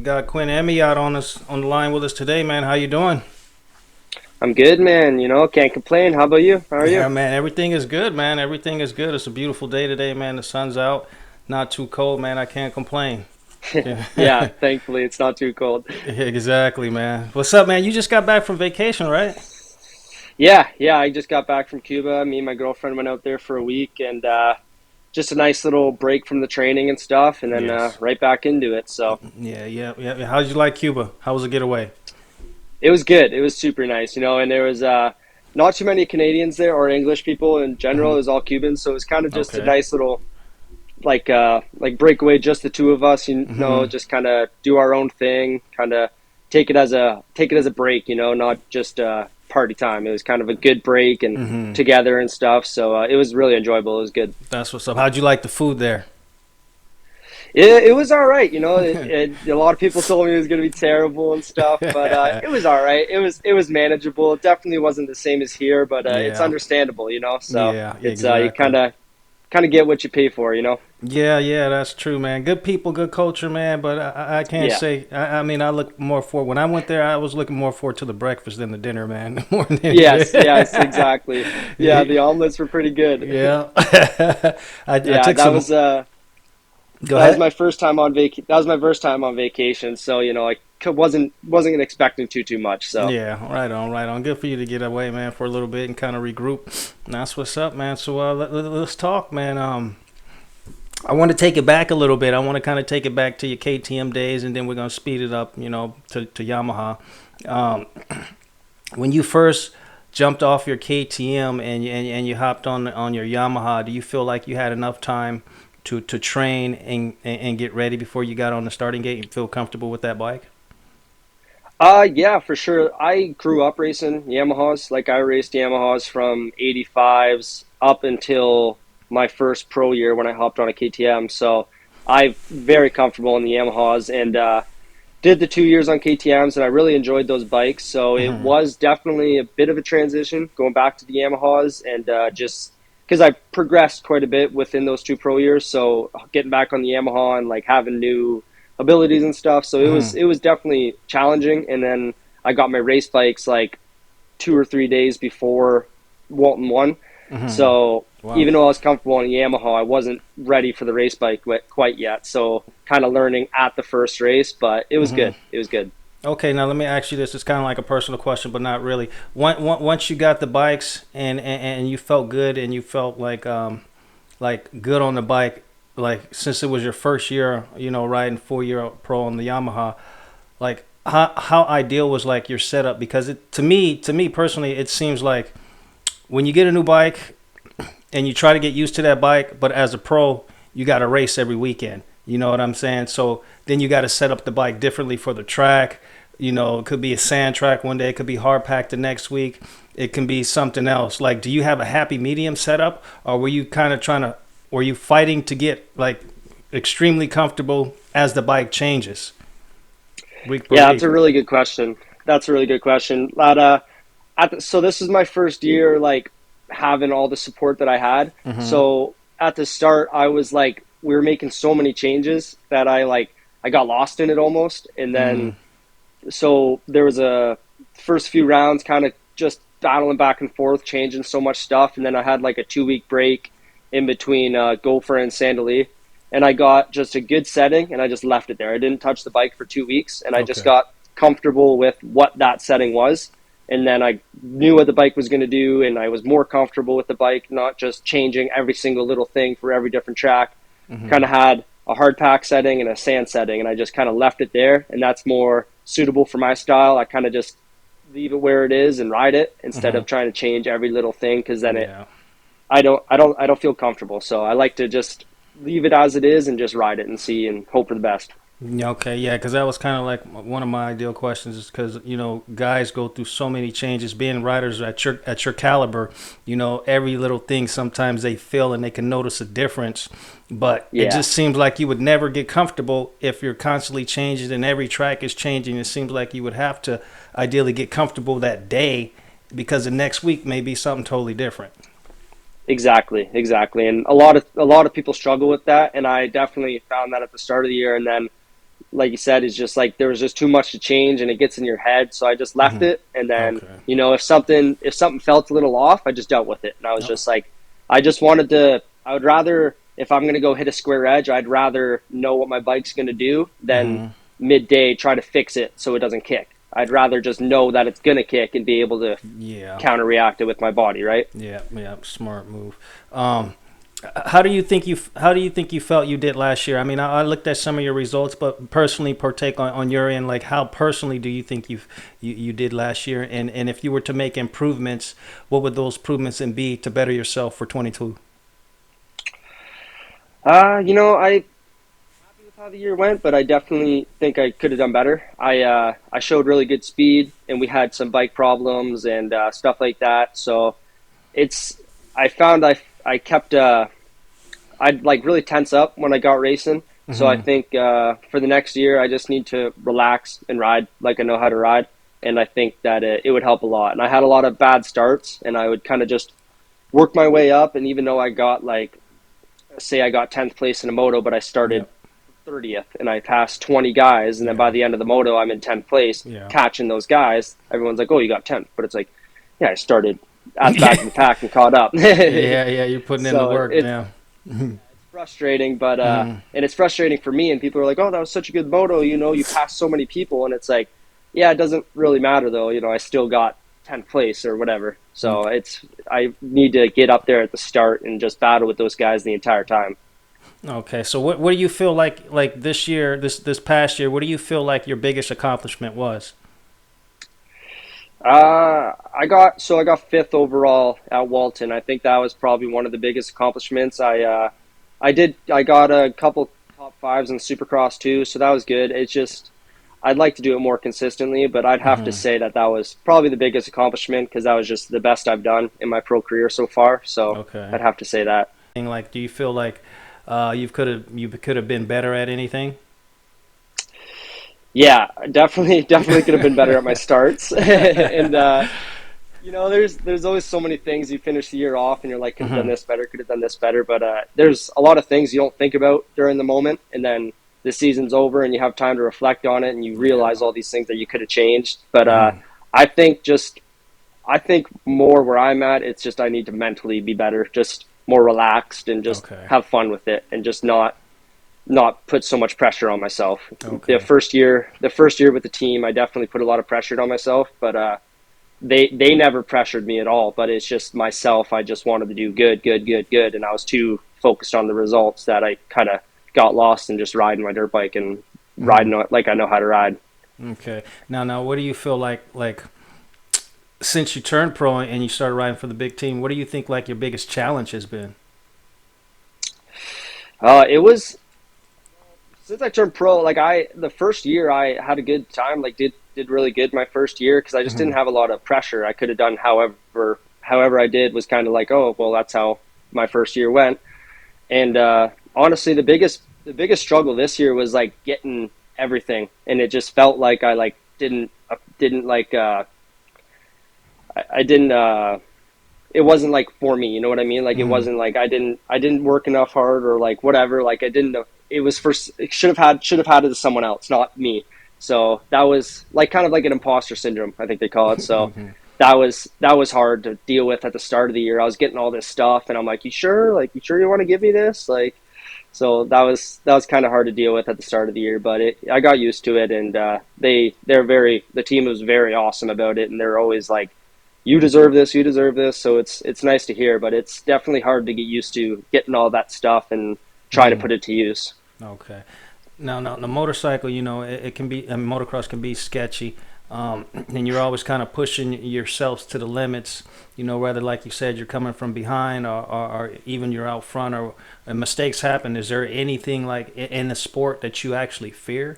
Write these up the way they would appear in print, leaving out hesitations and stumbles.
got Quinn Amyotte on the line with us today, man. How you doing? I'm good, man. Can't complain. How about you? How are you? Yeah, man. Everything is good, man. Everything is good. It's a beautiful day today, man. The sun's out, not too cold, man. I can't complain. Yeah, Yeah, thankfully it's not too cold. exactly, man. What's up, man? You just got back from vacation, right? Yeah, I just got back from Cuba. Me and my girlfriend went out there for a week and just a nice little break from the training and stuff, and then Yes. right back into it. So Yeah. How did you like Cuba? How was the getaway? it was good. It was super nice, and there was not too many Canadians there or English people in general. Hmm. It was all Cubans, so it was kind of just a Okay. nice little like breakaway, just the two of us, Hmm. just kind of do our own thing, kind of take it as a break, not just party time. It was kind of a good break and Hmm. together and stuff. So it was really enjoyable. It was good. That's what's up. How'd you like the food there? It was all right. A lot of people told me it was going to be terrible and stuff, but it was all right. It was manageable. It definitely wasn't the same as here, but it's Yeah. understandable. So Yeah. it's you Exactly. kind of get what you pay for. Yeah, that's true, man. Good people, good culture, man. But I can't Yeah. say. I mean, I look more for when I went there. I was looking more forward to the breakfast than the dinner, man. More than anything. Yes, exactly. Yeah, the omelets were pretty good. Yeah. I Yeah, took that some. was Go ahead. that was my first time on vacation, so wasn't expecting too much. So Yeah, right on, right on. Good for you to get away, man, for a little bit and kind of regroup. That's what's up, man. So let's talk, man. I want to take it back a little bit. I want to kind of take it back to your KTM days, and then we're gonna speed it up, to Yamaha. Um, when you first jumped off your KTM and you hopped on your Yamaha, do you feel like you had enough time to train and get ready before you got on the starting gate and feel comfortable with that bike? yeah, for sure. I grew up racing Yamahas. Like I raced Yamahas from 85s up until my first pro year when I hopped on a KTM. So I'm very comfortable in the Yamahas and did the 2 years on KTMs, and I really enjoyed those bikes. So it Hmm. was definitely a bit of a transition going back to the Yamahas, and just because I progressed quite a bit within those two pro years. So getting back on the Yamaha and like having new abilities and stuff. So it was Hmm. it was definitely challenging. And then I got my race bikes like 2 or 3 days before Walton won. Hmm. So Wow. even though I was comfortable on Yamaha, I wasn't ready for the race bike quite yet. So kind of learning at the first race, but it was Hmm. good. It was good. Okay, now let me ask you this. It's kind of like a personal question, but not really. Once you got the bikes and you felt good and you felt like good on the bike, like since it was your first year, riding 4 year pro on the Yamaha, like how ideal was like your setup? Because to me personally, it seems like when you get a new bike and you try to get used to that bike, but as a pro, you got to race every weekend. You know what I'm saying? So then you got to set up the bike differently for the track. It could be a sand track one day, it could be hard packed the next week, it can be something else. Like, do you have a happy medium setup, or were you kind of were you fighting to get like extremely comfortable as the bike changes week per Yeah, that's week? a really good question. That's a really good question. So this is my first year, like having all the support that I had. Mm-hmm. So at the start, I was like, we were making so many changes that I got lost in it almost. And then Mm-hmm. so there was a first few rounds kind of just battling back and forth, changing so much stuff, and then I had like a 2 week break in between Gopher and Sandali, and I got just a good setting, and I just left it there. I didn't touch the bike for 2 weeks, and I just Okay. got comfortable with what that setting was, and then I knew what the bike was going to do, and I was more comfortable with the bike, not just changing every single little thing for every different track. Mm-hmm. Kind of had a hard pack setting and a sand setting, and I just kind of left it there, and that's more suitable for my style. I kind of just leave it where it is and ride it instead Mm-hmm. of trying to change every little thing, because then Yeah. I don't feel comfortable. So I like to just leave it as it is and just ride it and see and hope for the best. Yeah, okay, yeah, because that was kind of like one of my ideal questions, is because guys go through so many changes. Being riders at your caliber, every little thing sometimes they feel and they can notice a difference, but it Yeah, just seems like you would never get comfortable if you're constantly changing and every track is changing. It seems like you would have to ideally get comfortable that day because the next week may be something totally different. exactly. And a lot of people struggle with that, and I definitely found that at the start of the year, and then like you said, is just like there was just too much to change and it gets in your head. So I just left Hmm. it. And then, Okay. if something felt a little off, I just dealt with it. And I was Oh. just like, I would rather, if I'm going to go hit a square edge, I'd rather know what my bike's going to do than Hmm. midday try to fix it so it doesn't kick. I'd rather just know that it's going to kick and be able to Yeah. counter react it with my body, right? Yeah. Yeah. Smart move. Um, how do you think you felt you did last year? I mean, I looked at some of your results, but personally, partake on your end. Like, how personally do you think you did last year? And if you were to make improvements, what would those improvements and be to better yourself for 22? I happy with how the year went, but I definitely think I could have done better. I showed really good speed, and we had some bike problems and stuff like that. So it's I found I kept I'd like really tense up when I got racing. So I Hmm. think for the next year, I just need to relax and ride like I know how to ride, and I think that it would help a lot. And I had a lot of bad starts, and I would kind of just work my way up. And even though I got like say I got 10th place in a moto, but I started Yep. 30th and I passed 20 guys. And then by Yeah. the end of the moto, I'm in 10th place Yeah. catching those guys. Everyone's like, oh, you got 10th. But it's like, yeah, I started at the back Yeah. of the pack and caught up. Yeah. Yeah. You're putting in the So work it's now. frustrating, but, Hmm. and it's frustrating for me. And people are like, oh, that was such a good moto. You passed so many people. And it's like, yeah, it doesn't really matter though. I still got 10th place or whatever. So I need to get up there at the start and just battle with those guys the entire time. Okay, so what do you feel like this year, this past year? What do you feel like your biggest accomplishment was? I got fifth overall at Walton. I think that was probably one of the biggest accomplishments. I got a couple top fives in Supercross too, so that was good. It's just I'd like to do it more consistently, but I'd have to Hmm. say that that was probably the biggest accomplishment because that was just the best I've done in my pro career so far. So Okay. I'd have to say that. And like, do you feel like you could have been better at anything? Yeah, definitely, definitely could have been better at my starts, and there's always so many things you finish the year off and you're like, could have done Hmm. this better, could have done this better. But there's a lot of things you don't think about during the moment, and then the season's over and you have time to reflect on it and you Yeah. realize all these things that you could have changed. But Hmm. I think just I think more where I'm at, it's just I need to mentally be better, just more relaxed and just Okay. have fun with it and just not put so much pressure on myself. Okay. The first year with the team, I definitely put a lot of pressure on myself, but they never pressured me at all, but it's just myself. I just wanted to do good, good, good, good, and I was too focused on the results that I kind of got lost in just riding my dirt bike and Hmm. riding like I know how to ride. Okay. Now, what do you feel like since you turned pro and you started riding for the big team? What do you think like your biggest challenge has been? It was since I turned pro. Like the first year I had a good time. Like did really good my first year because I just didn't Hmm. have a lot of pressure. I could have done however I did was kind of like, oh well, that's how my first year went. And honestly, the biggest struggle this year was like getting everything, and it just felt like I like didn't like I didn't it wasn't like for me. You know what I mean? Like it Hmm. wasn't like I didn't work enough hard or like whatever. Like I didn't know it was for it should have had it to someone else, not me. So that was like kind of like an imposter syndrome, I think they call it. So Hmm. that was hard to deal with at the start of the year. I was getting all this stuff, and I'm like, you sure? Like, you sure you want to give me this? Like, so that was kind of hard to deal with at the start of the year, but I got used to it, and the team was very awesome about it, and they're always like, you deserve this, you deserve this. So it's nice to hear, but it's definitely hard to get used to getting all that stuff and trying to Hmm. put it to use. Okay. Now, the motorcycle, it can be, motocross can be sketchy. And you're always kind of pushing yourselves to the limits, whether, like you said, you're coming from behind or even you're out front or and mistakes happen. Is there anything like in the sport that you actually fear?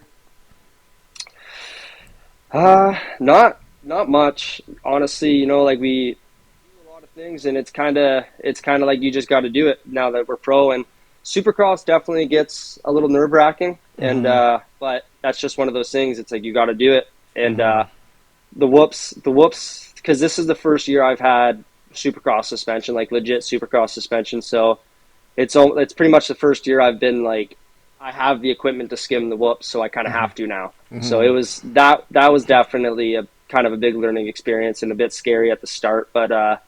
Not much, honestly. Like we do a lot of things, and it's kind of like you just got to do it now that we're pro. And Supercross definitely gets a little nerve wracking, and Mm-hmm. but that's just one of those things. It's like you got to do it, and Mm-hmm. the whoops, because this is the first year I've had Supercross suspension, like legit Supercross suspension. So it's pretty much the first year I've been like I have the equipment to skim the whoops, so I kind of have to now. So Hmm. it was that was definitely a kind of a big learning experience and a bit scary at the start, but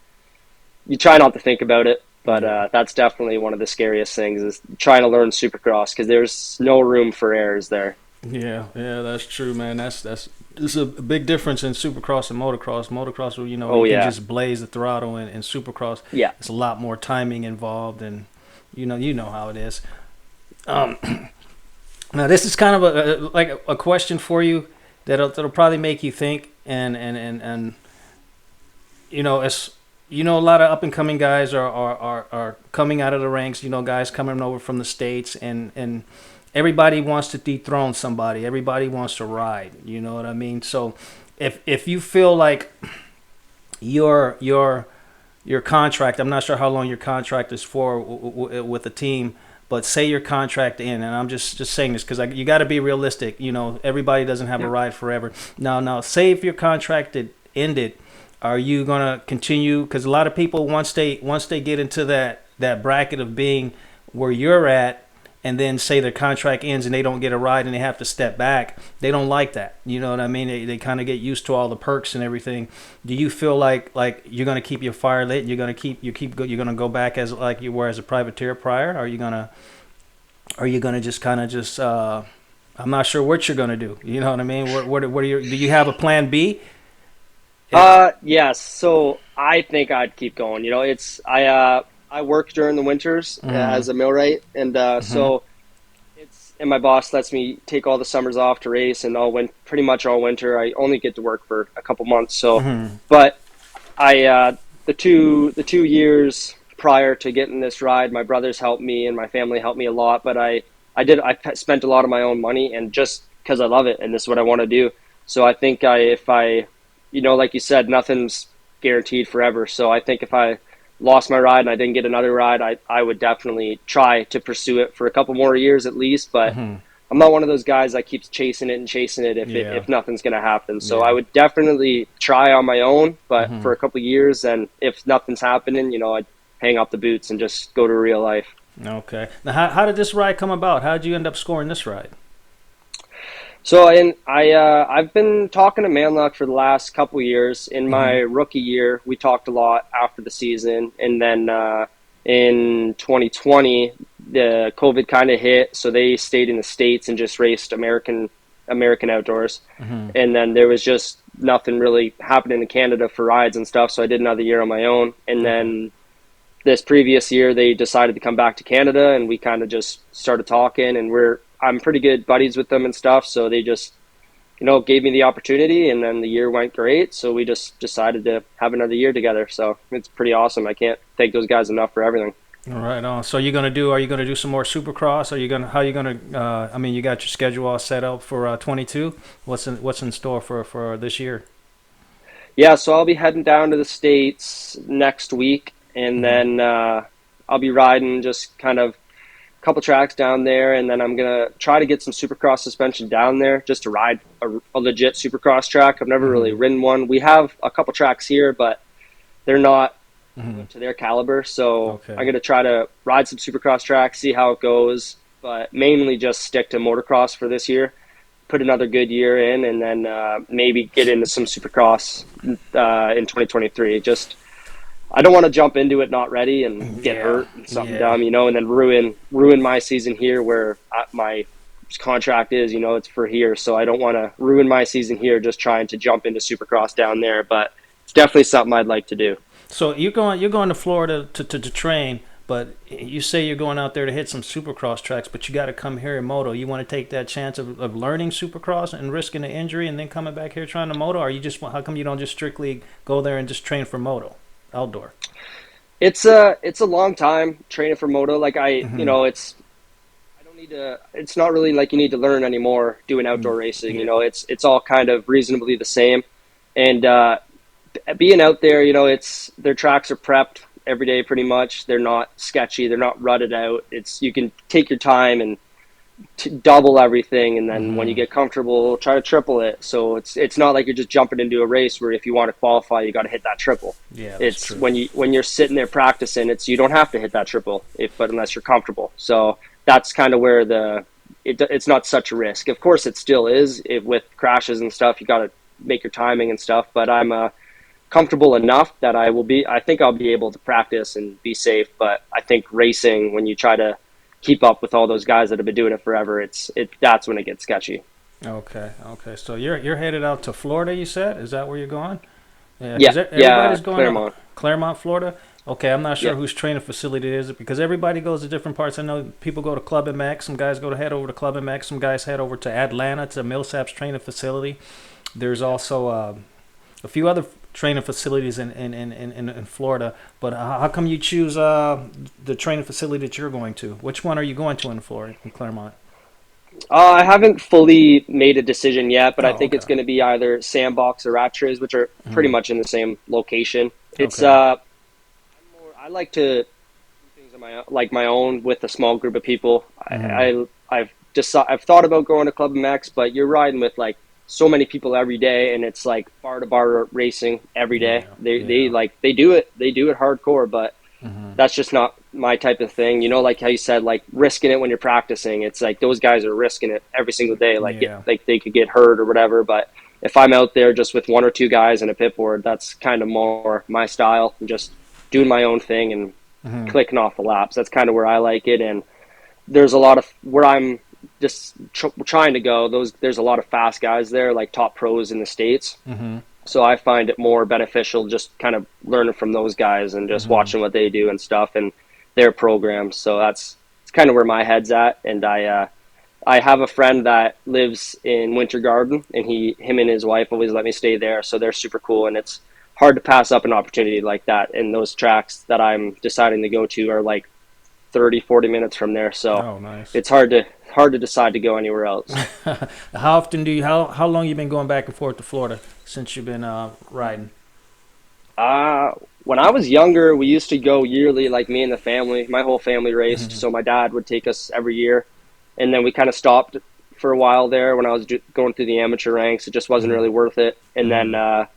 you try not to think about it. But Yeah. that's definitely one of the scariest things is trying to learn Supercross because there's no room for errors there. Yeah, yeah, that's true, man. That's there's a big difference in Supercross and motocross. Motocross, Oh you can yeah, just blaze the throttle, and Supercross, yeah. it's a lot more timing involved, and you know how it is. Now this is kind of like a question for you that'll probably make you think, and it's a lot of up and coming guys are coming out of the ranks. Guys coming over from the states, and everybody wants to dethrone somebody. Everybody wants to ride. You know what I mean? So if you feel like your your contract, I'm not sure how long your contract is for with the team, but say your contract in, and I'm just saying this because you got to be realistic. Everybody doesn't have a Yeah. ride forever. Now, say if your contract ended, are you gonna continue? Because a lot of people, once they get into that bracket of being where you're at, and then say their contract ends and they don't get a ride and they have to step back, they don't like that. You know what I mean? They kind of get used to all the perks and everything. Do you feel like you're gonna keep your fire lit? You're gonna go back as like you were as a privateer prior? Are you gonna just kind of just I'm not sure what you're gonna do. You know what I mean? What are your, do you have a plan B? Yes. So I think I'd keep going. I work during the winters Mm-hmm. as a millwright, and Mm-hmm. so and my boss lets me take all the summers off to race, and pretty much all winter. I only get to work for a couple months. So, Mm-hmm. but I the two years prior to getting this ride, my brothers helped me and my family helped me a lot. But I spent a lot of my own money, and just because I love it and this is what I want to do. So I think if I, like you said, nothing's guaranteed forever. So I think if I lost my ride and I didn't get another ride, I would definitely try to pursue it for a couple more years at least. But Mm-hmm. I'm not one of those guys that keeps chasing it and chasing it Yeah. if nothing's going to happen. So I Yeah. would definitely try on my own, but Mm-hmm. for a couple of years, and if nothing's happening, I'd hang up the boots and just go to real life. Okay. Now, how did this ride come about? How did you end up scoring this ride? So, I've been talking to Manluk for the last couple of years. In my Mm-hmm. rookie year, we talked a lot after the season, and then in 2020, the COVID kind of hit, so they stayed in the States and just raced American outdoors. Mm-hmm. And then there was just nothing really happening in Canada for rides and stuff, so I did another year on my own. And Okay. then this previous year they decided to come back to Canada, and we kind of just started talking, and I'm pretty good buddies with them and stuff, so they just gave me the opportunity, and then the year went great, so we just decided to have another year together. So it's pretty awesome. I can't thank those guys enough for everything. All right on. So are you gonna do some more Supercross? How you gonna? I mean, you got your schedule all set up for 22. What's in store for this year? Yeah, so I'll be heading down to the States next week, and Mm-hmm. then I'll be riding just kind of a couple tracks down there, and then I'm gonna try to get some Supercross suspension down there just to ride a legit Supercross track. I've never really Mm-hmm. ridden one. We have a couple tracks here, but they're not Mm-hmm. up to their caliber. So I'm Okay. gonna try to ride some Supercross tracks, see how it goes, but mainly just stick to motocross for this year. Put another good year in, and then maybe get into some Supercross in 2023. Just I don't want to jump into it not ready and get Yeah. hurt and something Yeah. dumb, and then ruin my season here where my contract is. It's for here, so I don't want to ruin my season here just trying to jump into Supercross down there. But it's definitely something I'd like to do. So you're going to Florida to train, but you say you're going out there to hit some Supercross tracks, but you got to come here in moto. You want to take that chance of learning Supercross and risking an injury, and then coming back here trying to moto? Or you just how come you don't just strictly go there and just train for moto outdoor? It's a long time training for moto. Like Mm-hmm. I don't need to. It's not really like you need to learn anymore doing outdoor racing. Yeah. It's all kind of reasonably the same. And being out there, it's their tracks are prepped every day pretty much. They're not sketchy. They're not rutted out. It's you can take your time and double everything, and then when you Mm-hmm. get comfortable, try to triple it. So it's not like you're just jumping into a race where if you want to qualify, you got to hit that triple. Yeah, that's It's true. when you're sitting there practicing, it's you don't have to hit that triple if but unless you're comfortable. So that's kind of where it's not such a risk. Of course, it still is with crashes and stuff. You got to make your timing and stuff. But I'm comfortable enough that I think I'll be able to practice and be safe. But I think racing, when you try to keep up with all those guys that have been doing it forever, that's when it gets sketchy. Okay, okay. So you're headed out to Florida, you said? Is that where you're going? Yeah, Yeah, because yeah, everybody's going to Claremont. Claremont, Florida. Okay, I'm not sure Yeah. whose training facility it is because everybody goes to different parts. I know people go to Club MX. Some guys go to head over to Club MX. Some guys head over to Atlanta to Millsap's training facility. There's also a few other training facilities in Florida. But how come you choose the training facility that you're going to? Which one are you going to in Florida, in Claremont? I haven't fully made a decision yet, but I Oh, think okay. it's going to be either Sandbox or Rattray, which are pretty Mm, much in the same location. It's okay. I like to do things on my own with a small group of people. Mm, I've thought about going to Club MX, but you're riding with like so many people every day, and it's like bar to bar racing every day. yeah, They yeah. like they do it hardcore, but Mm, that's just not my type of thing. You know, like how you said, like risking it when you're practicing. It's like those guys are risking it every single day. yeah. Like they could get hurt or whatever. But if I'm out there just with one or two guys in a pit board, that's kind of more my style. And just doing my own thing and Mm, clicking off the laps. That's kind of where I like it. And there's a lot of where I'm just trying to go. There's a lot of fast guys there, like top pros in the states. mm, So I find it more beneficial just kind of learning from those guys and just mm. watching what they do and stuff and their programs. So it's kind of where my head's at. And I have a friend that lives in Winter Garden, and him and his wife always let me stay there. So they're super cool, and it's hard to pass up an opportunity like that. And those tracks that I'm deciding to go to are like 30, 40 minutes from there. So Oh, nice. it's hard to decide to go anywhere else. How often do you how long you been going back and forth to Florida since you've been riding? Uh, when I was younger, we used to go yearly, like me and the family. My whole family raced, Mm, so my dad would take us every year. And then we kind of stopped for a while there when I was going through the amateur ranks. It just wasn't mm, really worth it. And then mm,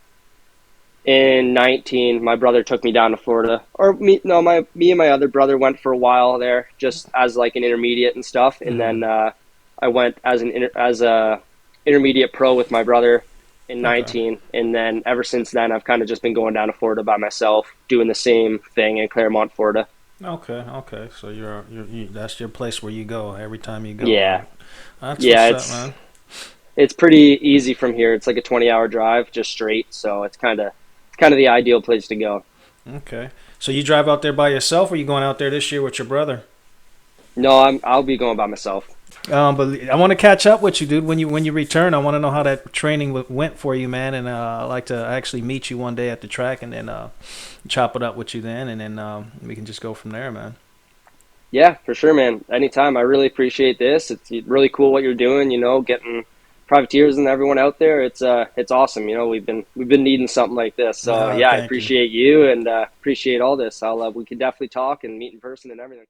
in 19, my brother took me down to Florida. Or me, no, me and my other brother went for a while there, just as like an intermediate and stuff. And mm. then I went as a intermediate pro with my brother in Okay. 19, and then ever since then I've kind of just been going down to Florida by myself, doing the same thing in Claremont, Florida. Okay. Okay. So that's your place where you go every time you go, Yeah, right? That's yeah, what's up, man. it's pretty easy from here. It's like a 20-hour drive just straight, so it's kind of the ideal place to go. Okay. So you drive out there by yourself, or you going out there this year with your brother? No, I'll be going by myself. But I want to catch up with you, dude. When you return, I want to know how that training went for you, man. And I'd like to actually meet you one day at the track, and then chop it up with you then, and then we can just go from there, man. Yeah, for sure, man. Anytime. I really appreciate this. It's really cool what you're doing. You know, getting privateers and everyone out there. It's awesome. You know, we've been needing something like this. So yeah, I Thank you. appreciate you and appreciate all this. I'll we can definitely talk and meet in person and everything.